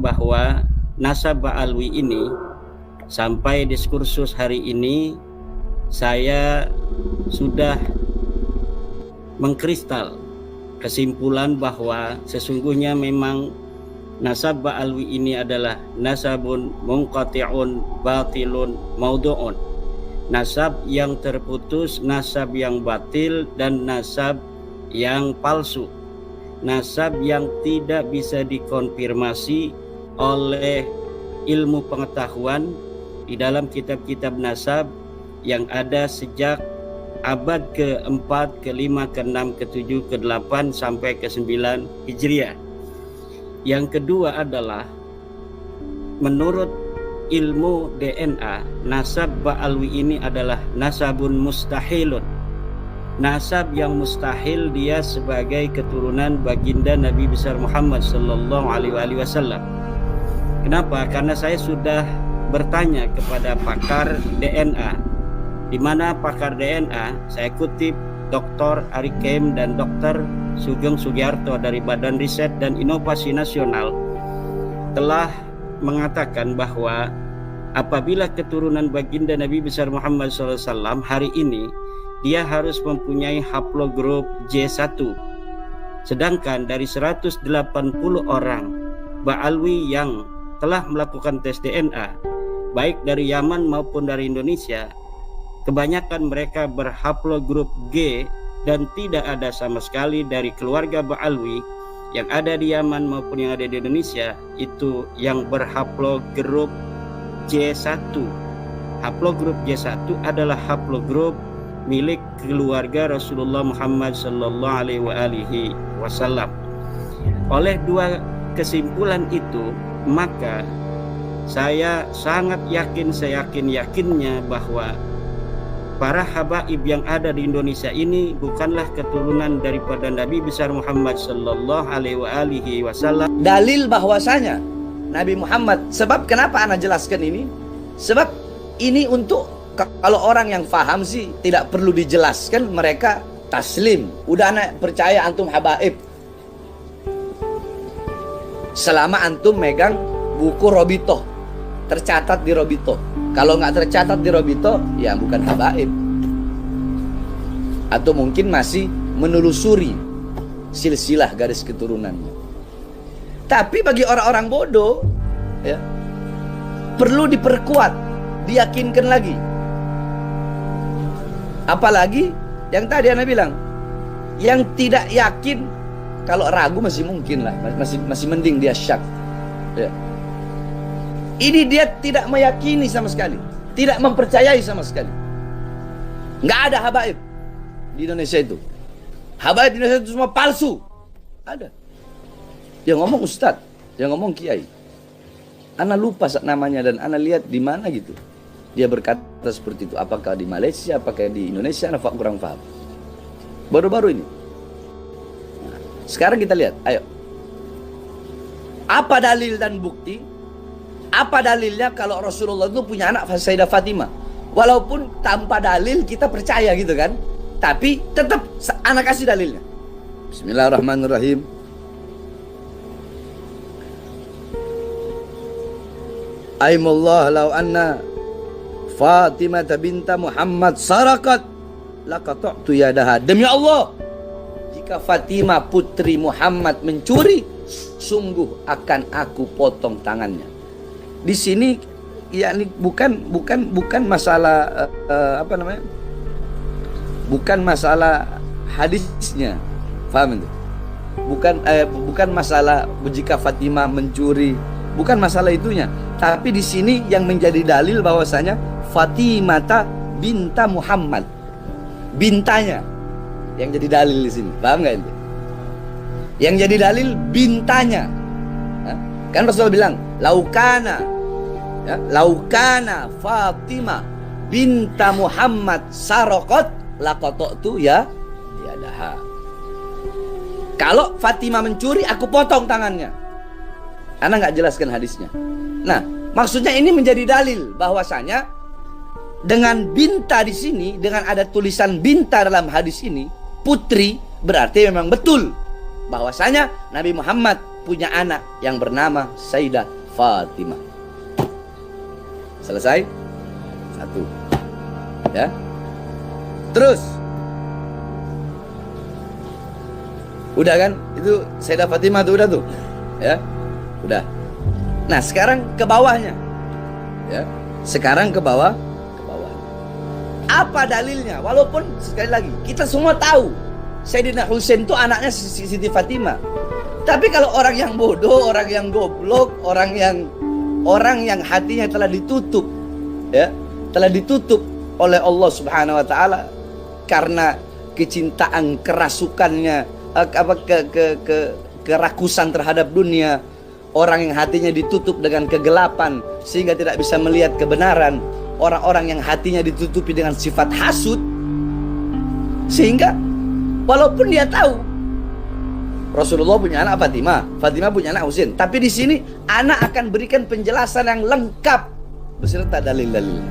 bahwa nasab Ba'alwi ini sampai diskursus hari ini saya sudah mengkristal kesimpulan bahwa sesungguhnya memang nasab Ba'alwi ini adalah nasabun munqati'un batilun maudu'un, nasab yang terputus, nasab yang batil, dan nasab yang palsu, nasab yang tidak bisa dikonfirmasi oleh ilmu pengetahuan di dalam kitab-kitab nasab yang ada sejak abad ke-4, ke-5, ke-6, ke-7, ke-8 sampai ke-9 Hijriah. Yang kedua adalah menurut ilmu DNA, nasab Ba'alwi ini adalah nasabun mustahilun, nasab yang mustahil dia sebagai keturunan baginda Nabi besar Muhammad sallallahu alaihi wasallam. Kenapa? Karena saya sudah bertanya kepada pakar DNA, di mana pakar DNA saya kutip Dr. Ari Kem dan Dr. Sugeng Sugiarto dari Badan Riset dan Inovasi Nasional telah mengatakan bahwa apabila keturunan baginda Nabi besar Muhammad SAW hari ini, dia harus mempunyai haplogrup J1. Sedangkan dari 180 orang Ba'alwi yang telah melakukan tes DNA, baik dari Yaman maupun dari Indonesia, kebanyakan mereka berhaplogrup G dan tidak ada sama sekali dari keluarga Ba'alwi yang ada di Yaman maupun yang ada di Indonesia itu yang berhaplogrup J1. Haplogrup J1 adalah haplogrup milik keluarga Rasulullah Muhammad sallallahu alaihi wasallam. Oleh dua kesimpulan itu, maka saya sangat yakin, seyakin-yakinnya bahwa para habaib yang ada di Indonesia ini bukanlah keturunan daripada Nabi besar Muhammad sallallahu alaihi wasallam. Dalil bahwasanya Nabi Muhammad, sebab kenapa ana jelaskan ini? Sebab ini untuk kalau orang yang faham sih tidak perlu dijelaskan, mereka taslim. Udah anak percaya antum habaib selama antum megang buku Robito, tercatat di Robito. Kalau nggak tercatat di Robito, ya bukan habaib. Atau mungkin masih menelusuri silsilah garis keturunannya. Tapi bagi orang-orang bodoh, ya, perlu diperkuat, diyakinkan lagi. Apalagi yang tadi Anda bilang, yang tidak yakin, kalau ragu masih mungkin lah, masih mending dia syak. Ya. Ini dia tidak meyakini sama sekali, tidak mempercayai sama sekali. Nggak ada habaib di Indonesia itu. Habaib di Indonesia itu semua palsu. Ada. Yang ngomong ustadz, yang ngomong kiai. Ana lupa namanya dan ana lihat di mana gitu. Dia berkata seperti itu. Apakah di Malaysia, apakah di Indonesia, ana kurang paham. Baru-baru ini. Nah, sekarang kita lihat, ayo. Apa dalil dan bukti? Apa dalilnya kalau Rasulullah itu punya anak Sayyidah Fatimah? Walaupun tanpa dalil kita percaya gitu kan. Tapi tetap anak kasih dalilnya. Bismillahirrahmanirrahim. Aimullah law anna Fatimah binta Muhammad sarakat laqata'tu yadaha. Demi Allah, jika Fatimah putri Muhammad mencuri, sungguh akan aku potong tangannya. Di sini yakni bukan masalah apa namanya? Bukan masalah hadisnya. Paham itu? Bukan masalah jika Fatimah mencuri, bukan masalah itunya. Tapi di sini yang menjadi dalil bahwasanya Fatimah binta Muhammad, bintanya yang jadi dalil di sini. Paham nggak itu? Yang jadi dalil bintanya. Kan Rasul bilang, laukana Fatimah binta Muhammad sarokot laqata'tu ya yadaha. Kalau Fatimah mencuri, aku potong tangannya. Ana nggak jelaskan hadisnya. Nah, maksudnya ini menjadi dalil bahwasanya dengan binta di sini, dengan ada tulisan binta dalam hadis ini, putri, berarti memang betul bahwasanya Nabi Muhammad punya anak yang bernama Sayyidah Fatimah. Selesai? Satu. Ya. Terus. Udah kan? Itu Sayyidah Fatimah tuh udah tuh. Ya. Udah. Nah, sekarang ke bawahnya. Ya. Sekarang ke bawah. Apa dalilnya? Walaupun sekali lagi kita semua tahu Sayyidina Husain itu anaknya Siti Fatimah. Tapi kalau orang yang bodoh, orang yang goblok, orang yang hatinya telah ditutup, ya, telah ditutup oleh Allah Subhanahu wa taala karena kecintaan, kerasukannya, kerakusan terhadap dunia, orang yang hatinya ditutup dengan kegelapan sehingga tidak bisa melihat kebenaran, orang-orang yang hatinya ditutupi dengan sifat hasud, sehingga walaupun dia tahu Rasulullah punya anak Fatimah, Fatimah punya anak Husain, tapi di sini anak akan berikan penjelasan yang lengkap beserta dalil-dalilnya.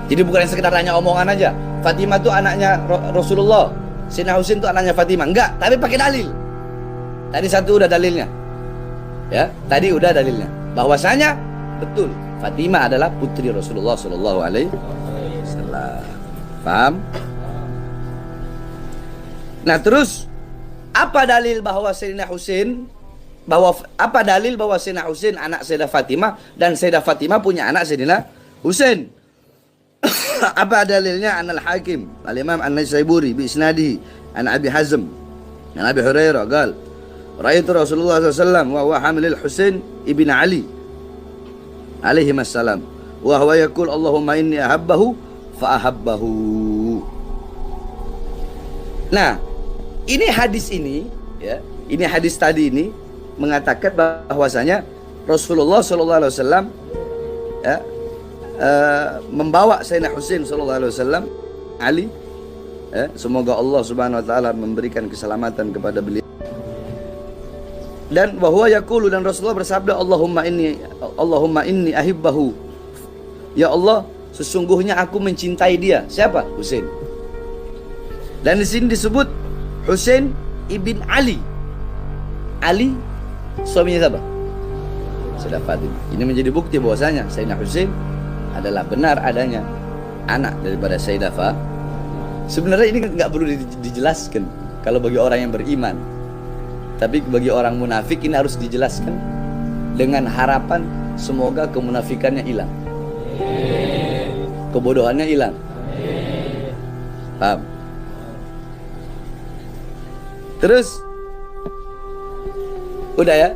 Jadi bukan yang sekedar hanya omongan aja. Fatimah itu anaknya Rasulullah, Sayyidina Husain itu anaknya Fatimah. Enggak, tapi pakai dalil. Tadi satu udah dalilnya. Ya, tadi udah dalilnya. Bahwasanya betul Fatimah adalah putri Rasulullah sallallahu alaihi wasallam. Paham? Nah, terus apa dalil bahwa Sayyidina Husain apa dalil bahwa Sayyidina Husain anak Sayyidah Fatimah dan Sayyidah Fatimah punya anak Sayyidina Husain? Apa dalilnya? Anal Hakim Al-Imam An-Naisaburi bi isnadihi an Abi Hazm an Abi Hurairah qala ra'aitu Rasulullah sallallahu alaihi wasallam wa huwa hamilul Husain ibn Ali alaihi assalam wa huwa yaqul Allahumma inni ahabbahu fa ahabbahu. Nah, ini hadis ini, ya, ini hadis tadi ini mengatakan bahwasanya Rasulullah sallallahu alaihi wasallam, ya, membawa Sayyidina Husain sallallahu alaihi wasallam Ali, ya, semoga Allah Subhanahu wa taala memberikan keselamatan kepada beliau. Dan bahwa yaqulu, dan Rasulullah bersabda, Allahumma inni ahibbahu. Ya Allah, sesungguhnya aku mencintai dia. Siapa? Husain. Dan di sini disebut Husain ibn Ali. Ali suaminya siapa? Sayyidah Fatimah. Ini menjadi bukti bahwasanya Sayyidina Husain adalah benar adanya anak daripada Sayyidah Fatimah. Sebenarnya ini nggak perlu dijelaskan kalau bagi orang yang beriman. Tapi bagi orang munafik ini harus dijelaskan dengan harapan semoga kemunafikannya hilang, kebodohannya hilang. Paham? Terus udah ya.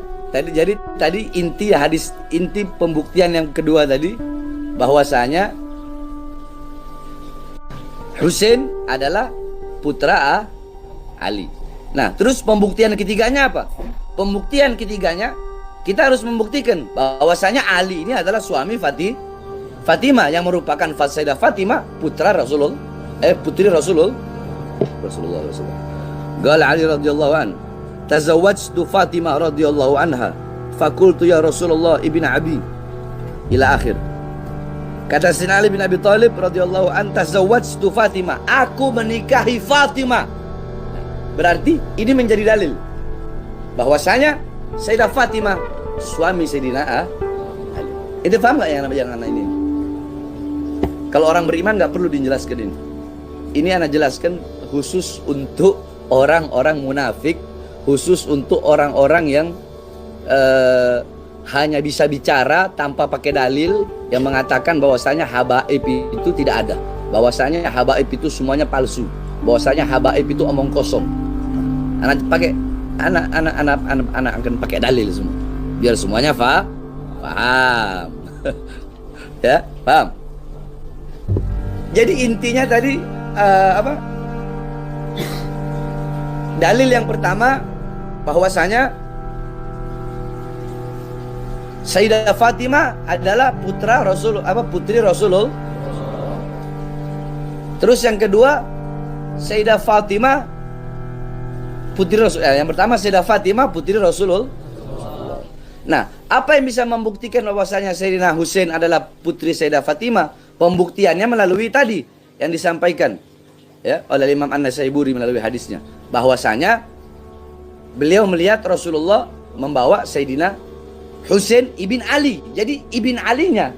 Tadi inti hadis, inti pembuktian yang kedua tadi bahwasanya Husain adalah putra Ali. Nah, terus pembuktian ketiganya apa? Pembuktian ketiganya kita harus membuktikan bahwasanya Ali ini adalah suami Fatimah yang merupakan Sayyidah Fatimah putra Rasulullah, putri Rasulullah. Qala Ali radhiyallahu an, tazawwajtu Fatimah radhiyallahu anha, fakultu ya Rasulullah ibn Abi, ila akhir. Kata Sayyidina Ali bin Abi Thalib radhiyallahu an, tazawwajtu Fatimah, aku menikahi Fatimah. Berarti ini menjadi dalil bahwasanya Sayyidah Fatimah suami Sayyidina Ali. Itu paham nggak yang anak ini? Kalau orang beriman nggak perlu dijelaskan ini. Ini anak jelaskan khusus untuk orang-orang munafik, khusus untuk orang-orang yang hanya bisa bicara tanpa pakai dalil, yang mengatakan bahwasanya habaib itu tidak ada, bahwasanya habaib itu semuanya palsu, bahwasanya habaib itu omong kosong. Anak akan pakai dalil semua biar semuanya paham. Ya, paham. Jadi intinya tadi apa? Dalil yang pertama bahwasanya Sayyidah Fatimah adalah putra Rasul, putri Rasulullah. Terus yang kedua, Sayyidah Fatimah putri Rasul. Yang pertama Sayyidah Fatimah putri Rasulullah. Nah, apa yang bisa membuktikan bahwasanya Sayyidina Husain adalah putri Sayyidah Fatimah? Pembuktiannya melalui tadi yang disampaikan, ya, oleh Imam An-Naisaburi melalui hadisnya, bahwasanya beliau melihat Rasulullah membawa Sayyidina Husain ibn Ali. Jadi ibn Alinya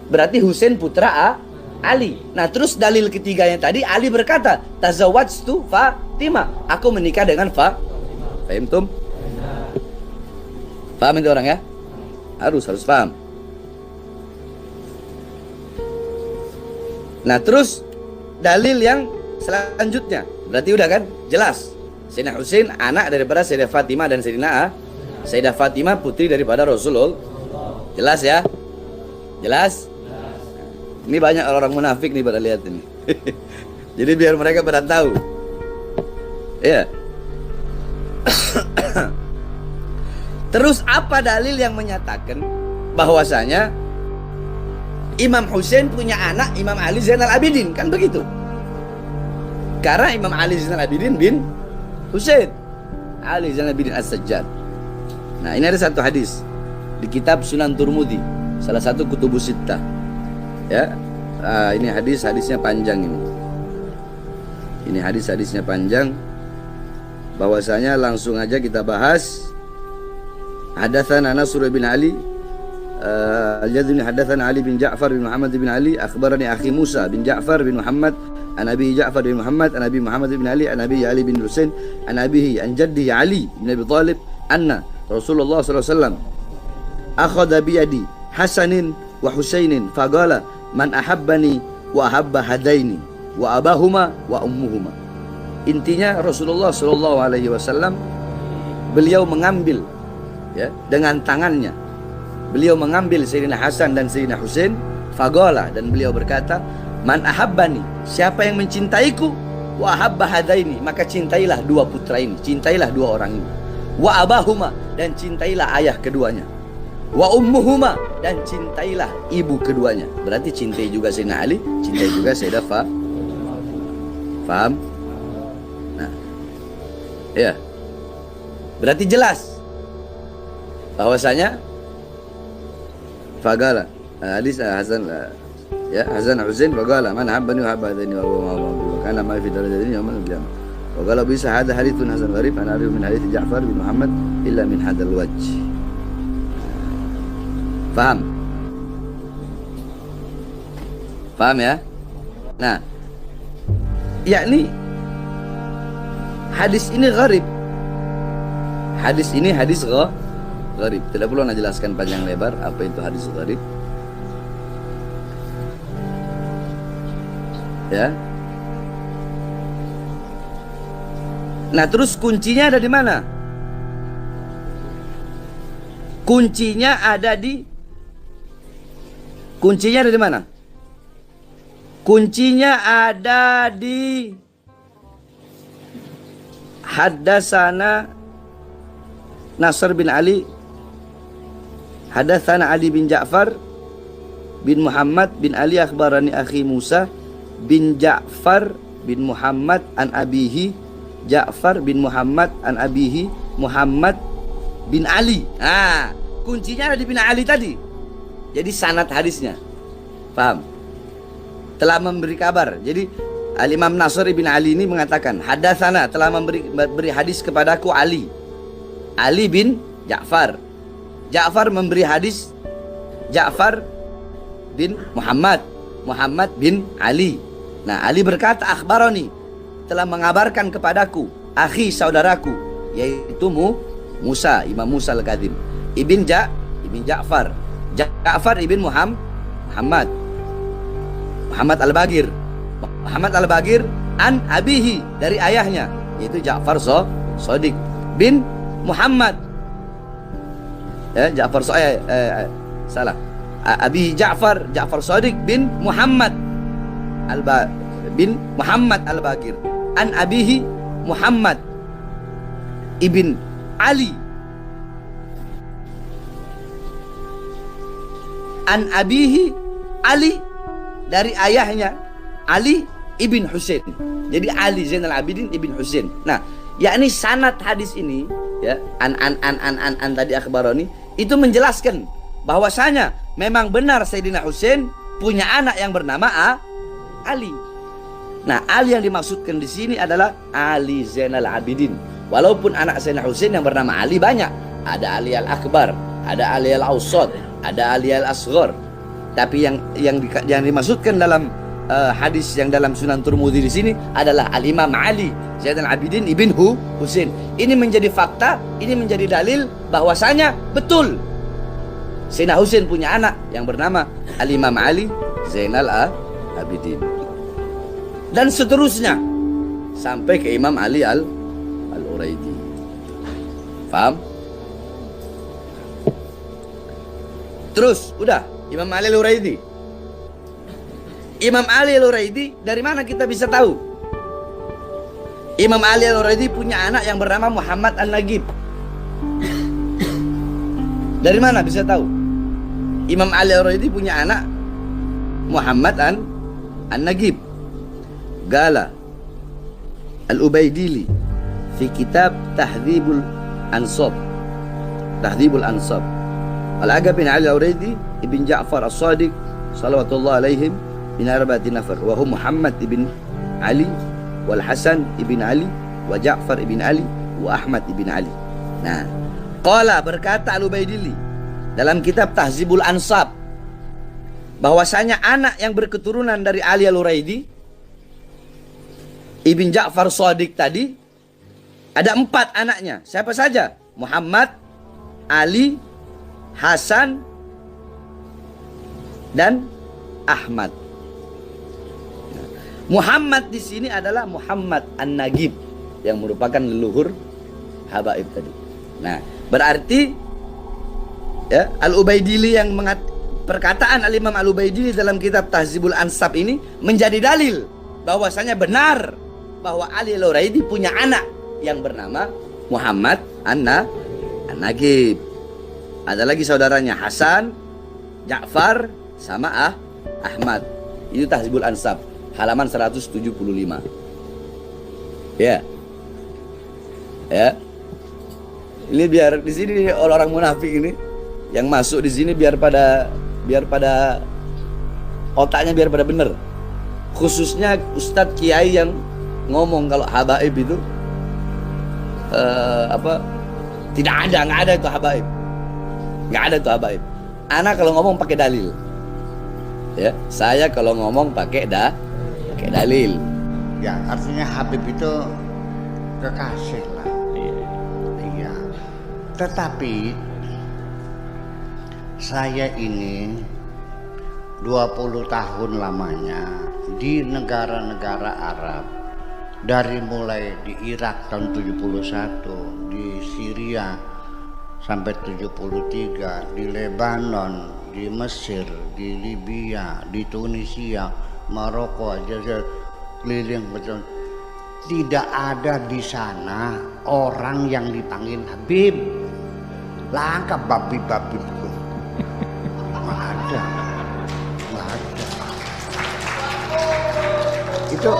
berarti Husain putra Ali. Nah, terus dalil ketiganya tadi Ali berkata, tazawwajtu Fatimah. Aku menikah dengan Fahimtum? Paham itu orang ya? Harus paham. Nah, terus dalil yang selanjutnya berarti udah kan jelas. Sayyidina Husain anak daripada Sayyidah Fatimah dan Sayyidah Fatimah putri daripada Rasulullah. Jelas ya? Jelas? Ini banyak orang munafik nih pada lihat ini. Jadi biar mereka pada tahu. Ya. Terus apa dalil yang menyatakan bahwasanya Imam Husain punya anak Imam Ali Zainal Abidin, kan begitu? Karena Imam Ali Zainal Abidin bin Husain Ali Zainal Abidin As-Sajjad. Nah, ini ada satu hadis di kitab Sunan Turmudi, salah satu kutubus sittah. Ya, ini hadisnya panjang ini. Ini hadisnya panjang. Bahwasanya langsung aja kita bahas. Hadatsana Nasr bin Ali Al-Jazmi hadatsana Ali bin Ja'far bin Muhammad bin Ali akhbarani akhi Musa bin Ja'far bin Muhammad an Abi Ja'far bin Muhammad an Abi Muhammad bin Ali an Abi Ali bin Husain an abihi an jaddihi Ali bin Abi Thalib anna Rasulullah sallallahu alaihi wasallam akhadha bi yadi Hasanin wa Husainin faqala man ahabbani wa ahabba hadaini wa abahuma wa ummuhuma. Intinya Rasulullah sallallahu alaihi wasallam beliau mengambil ya dengan tangannya. Beliau mengambil Sayyidina Hasan dan Sayyidina Husain, faqala, dan beliau berkata, man ahabbani, siapa yang mencintaiku, wa ahabba hadaini, maka cintailah dua putra ini, cintailah dua orang ini. Wa abahuma, dan cintailah ayah keduanya. Wa ummuhuma, dan cintailah ibu keduanya. Berarti cintai juga Sayyidina Ali, cintai juga Sayyidah Faham? Nah, ya. Berarti jelas bahwasanya faqala hadis Hasan ya Hasan Husain faqala man habbani wa habba hadani wa kana ma fi darajatini yawmal qiyamah. Faqala bisa hada hadithun hasan gharib ana arif min hadits Ja'far bin Muhammad illa min hadzal wajh. Paham? Paham ya? Nah, yakni hadis ini gharib. Hadis ini hadis gharib. Tidak perlu nak jelaskan panjang lebar apa itu hadis gharib. Ya. Nah, terus kuncinya ada di mana? Kuncinya ada di mana? Kuncinya ada di Haddatsana Nasr bin Ali, hadatsana Ali bin Ja'far bin Muhammad bin Ali akhbarani akhi Musa bin Ja'far bin Muhammad an abihi Ja'far bin Muhammad an abihi Muhammad bin Ali. Nah, kuncinya ada di bin Ali tadi. Jadi sanad hadisnya. Paham? Telah memberi kabar. Jadi Al-Imam Nasr bin Ali ini mengatakan, hadatsana, telah memberi hadis kepadaku Ali bin Ja'far. Ja'far memberi hadis Ja'far bin Muhammad bin Ali. Nah, Ali berkata, akhbaroni, telah mengabarkan kepadaku akhi saudaraku, yaitu Musa, Imam Musa Al-Kadhim, ibn Ja'far ibn Muhammad Al-Bagir. Muhammad Al-Bagir an abihi, dari ayahnya, yaitu Ja'far Shadiq bin Muhammad. Ya, Ja'far salah. Abi Ja'far Shadiq bin Muhammad bin Muhammad Al-Bagir an abihi Muhammad ibn Ali an abihi Ali, dari ayahnya Ali ibn Husain. Jadi Ali Zainal Abidin ibn Husain. Nah, yakni sanad hadis ini ya, an tadi akhbaroni, itu menjelaskan bahwasanya memang benar Sayyidina Husain punya anak yang bernama Ali. Nah, Ali yang dimaksudkan di sini adalah Ali Zainal Abidin. Walaupun anak Sayyidina Husain yang bernama Ali banyak. Ada Ali Al-Akbar, ada Ali Al-Awsat, ada Ali Al-Asghar. Tapi yang dimaksudkan dalam hadis yang dalam Sunan Tirmidzi di sini adalah Al-Imam Ali Zainal Abidin ibn Husain. Ini menjadi fakta, ini menjadi dalil bahwasanya betul Sayyidina Husain punya anak yang bernama Al-Imam Ali Zainal Abidin. Dan seterusnya sampai ke Imam Ali Al-Uraidi. Paham? Terus udah Imam Ali Al-Uraidi. Imam Ali Al-Uraidi dari mana kita bisa tahu? Imam Ali Al-Uraidi punya anak yang bernama Muhammad An-Nagib. Dari mana bisa tahu? Imam Ali Al-Uraidi punya anak Muhammad An-Nagib. Gala Al-Ubaidili fi kitab Tahdhibul Ansab. Al-Aga bin Ali Al-Uraidi ibn Ja'far As-Sadiq salawatullah alaihim bin arba'ati nafar wa hum Muhammad ibn Ali wal Hasan ibn Ali wa Ja'far ibn Ali wa Ahmad ibn Ali. Nah, qala berkata Al-Ubaidili dalam kitab Tahzibul Ansab bahwasanya anak yang berketurunan dari Ali Al-Uraidi ibn Ja'far Shadiq tadi ada 4 anaknya. Siapa saja? Muhammad, Ali, Hasan, dan Ahmad. Muhammad di sini adalah Muhammad An-Nagib yang merupakan leluhur Habaib tadi. Nah, berarti ya, Al-Ubaidili yang perkataan Al-Imam Al-Ubaidili dalam kitab Tahzibul Ansab ini menjadi dalil bahwasanya benar bahwa Ali Al-Uraidi punya anak yang bernama Muhammad An-Nagib. Ada lagi saudaranya Hasan, Ja'far, sama Ahmad. Itu Tahzibul Ansab halaman 175. Ya. Ini biar di sini orang munafik ini yang masuk di sini biar pada otaknya biar pada bener. Khususnya Ustadz Kiai yang ngomong kalau habaib itu nggak ada itu habaib. Nggak ada itu habaib. Anak kalau ngomong pakai dalil. Ya, saya kalau ngomong pakai dalil. Ya, artinya Habib itu kekasih lah. Iya. Tetapi saya ini 20 tahun lamanya di negara-negara Arab. Dari mulai di Irak tahun 71, di Syria sampai 73, di Lebanon, di Mesir, di Libya, di Tunisia, Maroko, Aljazair, keliling betul. Tidak ada di sana orang yang dipanggil Habib. Langka babi-babi itu. Nggak ada. Itu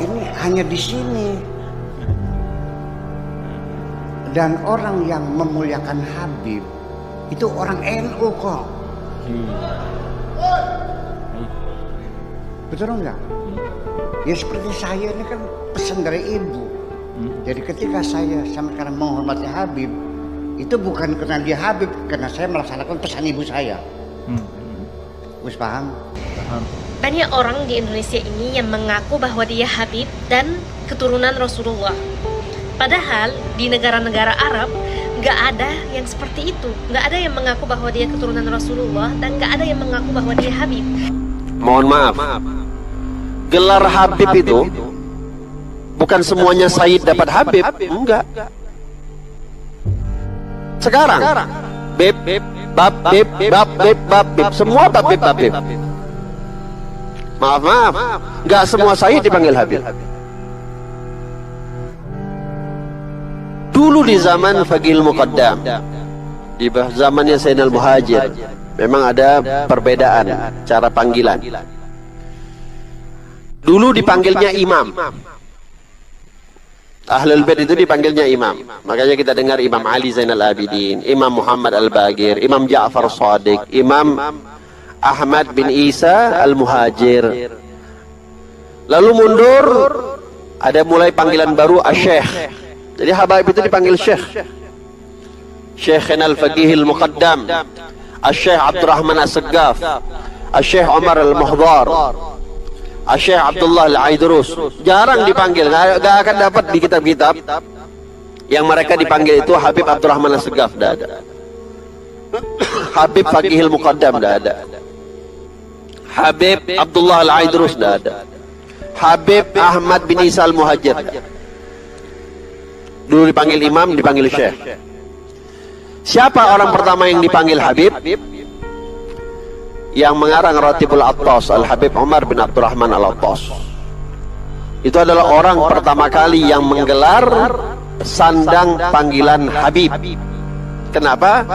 ini hanya di sini. Dan orang yang memuliakan Habib itu orang NU kok. Betul enggak? Ya seperti saya ini kan pesan dari ibu. Jadi ketika saya sampai sekarang menghormati Habib, itu bukan karena dia Habib, karena saya melaksanakan pesan ibu saya. Wis paham? Banyak orang di Indonesia ini yang mengaku bahwa dia Habib dan keturunan Rasulullah. Padahal di negara-negara Arab nggak ada yang seperti itu. Nggak ada yang mengaku bahwa dia keturunan Rasulullah dan nggak ada yang mengaku bahwa dia Habib. Mohon maaf, gelar Habib itu bukan semuanya Sayyid dapat Habib, enggak. Sekarang Beb, Bab, Beb, Bab, Beb, Bab, Beb, semua Bab, Beb, Bab, Beb. Maaf, enggak semua Sayyid dipanggil Habib. Dulu di zaman Faqih Muqaddam, di zamannya Sayyidina Al-Muhajir, memang ada perbedaan cara panggilan. Dulu dipanggilnya imam. Ahlul Bait itu dipanggilnya imam. Makanya kita dengar Imam Ali Zainal Abidin, Imam Muhammad Al-Baqir, Imam Ja'far Shadiq, Imam Ahmad bin Isa Al-Muhajir. Lalu mundur, ada mulai panggilan baru Asy-Syaikh. Jadi habaib itu dipanggil syekh. Syekhina al-faqih al-muqaddam, Syekh Abdurrahman As-Saggaf, Syekh Umar Al-Muhdar, Syekh Abdullah Al-Aidrus. Jarang dipanggil, nggak akan dapat di kitab-kitab yang mereka dipanggil itu Habib Abdurrahman As-Saggaf, tidak ada. Habib Faqihil Muqaddam, tidak ada. Habib Abdullah Al-Aidrus, tidak ada. Habib Ahmad bin Isa Al-Muhajir. Dulu dipanggil imam, dipanggil syekh. Siapa orang pertama yang dipanggil Habib? Yang mengarang Ratibul Attas, Al-Habib Umar bin Abdurrahman Al-Attas. Itu adalah orang pertama kali yang menggelar sandang panggilan Habib. Kenapa?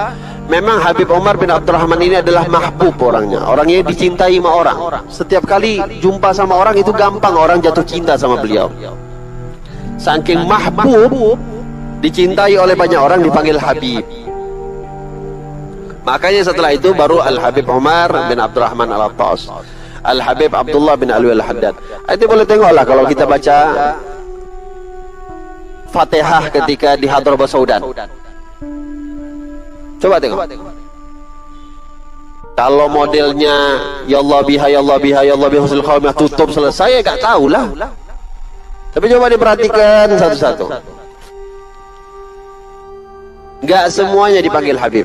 Memang Habib Umar bin Abdurrahman ini adalah mahbub orangnya. Orangnya dicintai sama orang. Setiap kali jumpa sama orang itu gampang orang jatuh cinta sama beliau. Saking mahbub, dicintai oleh banyak orang, dipanggil Habib. Makanya setelah itu baru Al-Habib Umar bin Abdurrahman Al-Attas, Al-Habib Abdullah bin Alwi Al-Haddad. Itu boleh tengoklah kalau kita baca Fatihah ketika di Hadrah Saudan. Coba tengok. Kalau modelnya ya Allah biha ya Allah biha ya Allah biha husnul khawmah tutup selesai, enggak tahulah. Tapi coba diperhatikan satu-satu. Enggak semuanya dipanggil Habib.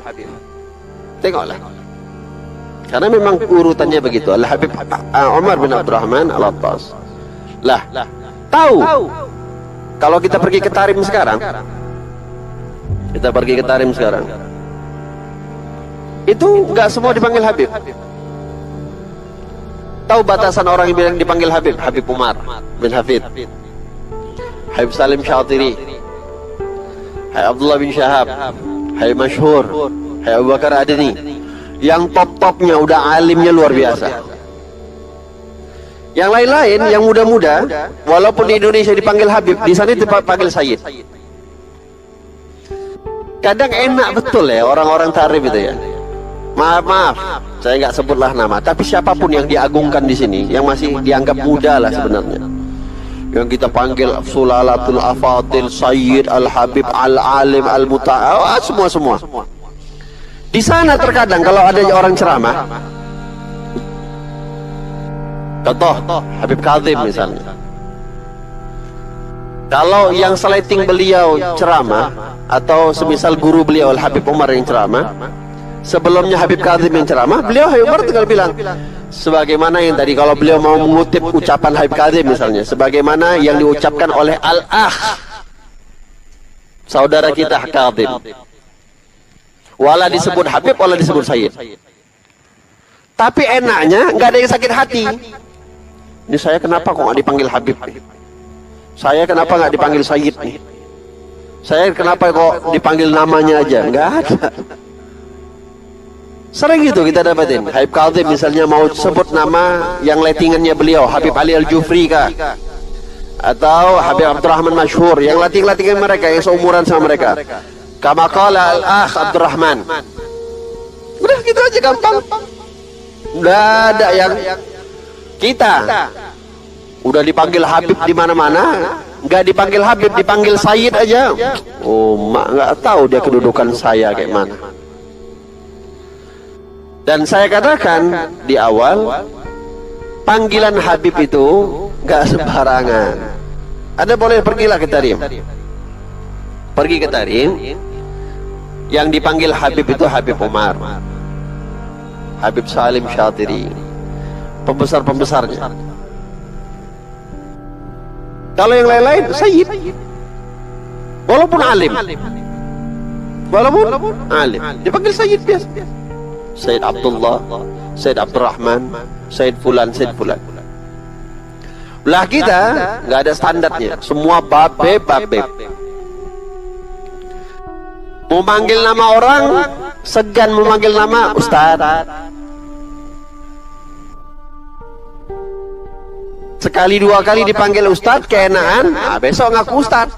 Tengoklah. Karena memang urutannya begitu. Al-Habib Umar bin Abdurrahman Al-Attas. Lah, tahu. Kalau kita pergi ke Tarim sekarang, itu enggak semua dipanggil Habib. Tahu batasan orang yang bilang dipanggil Habib? Habib Umar bin Hafid, Habib Salim Syatiri, Habib Abdullah bin Syahab, Habib Masyhur, Habib Abu Bakar Adni. Yang top-topnya udah alimnya luar biasa. Yang lain-lain, yang muda-muda, walaupun di Indonesia dipanggil Habib, di sana dipanggil Sayyid. Kadang enak betul ya orang-orang Tarim itu ya. Maaf, saya nggak sebutlah nama. Tapi siapapun yang diagungkan di sini, yang masih dianggap muda lah sebenarnya, yang kita panggil Sulalatul Afatil, Sayyid, Al-Habib, Al-Alim, Al-Muta'al, semua. Di sana terkadang kalau ada orang ceramah, contoh Habib Kadzim misalnya, kalau yang seleting beliau ceramah atau semisal guru beliau Al-Habib Umar yang ceramah, sebelumnya Habib Kadzim yang ceramah, beliau Habib Umar tinggal bilang sebagaimana yang tadi, kalau beliau mau mengutip ucapan Habib Kadzim misalnya, sebagaimana yang diucapkan oleh Al-Akh, saudara kita Kadzim, wala disebut Habib, wala disebut Sayyid. Tapi enaknya nggak ada yang sakit hati. Ini saya kenapa kok nggak dipanggil Habib nih? Saya kenapa nggak dipanggil Sayyid nih? Saya kenapa kok dipanggil namanya aja? Nggak ada. Sering gitu kita dapatin. Habib Kadzim misalnya mau sebut nama yang lettingannya beliau, Habib Ali Al-Jufri kah? Atau Habib Abdurrahman Masyhur, yang letting-lettingan mereka, yang seumuran sama mereka. Kama qala Al-Akh Abdurrahman. Udah gitu aja gampang. Udah ada yang kita udah dipanggil Habib di mana-mana, nggak dipanggil Habib, dipanggil Sayyid aja. Oh, mak nggak tahu dia kedudukan saya kayak mana. Dan saya katakan di awal, panggilan Habib itu nggak sembarangan. Anda boleh pergilah ke Tarim. Pergi ke Tarim, yang dipanggil Habib itu Habib Umar, Habib Salim Syatiri, pembesar-pembesarnya. Kalau yang lain-lain Sayyid, walaupun alim, dipanggil Sayyid biasa. Sayyid Abdullah, Sayyid Abdurrahman, Sayyid Fulan, Sayyid Fulan. Lah kita nggak ada standarnya, semua babeb. Memanggil nama orang, segan memanggil nama Ustaz. Sekali dua kali dipanggil Ustaz, keenaan, besok ngaku Ustaz.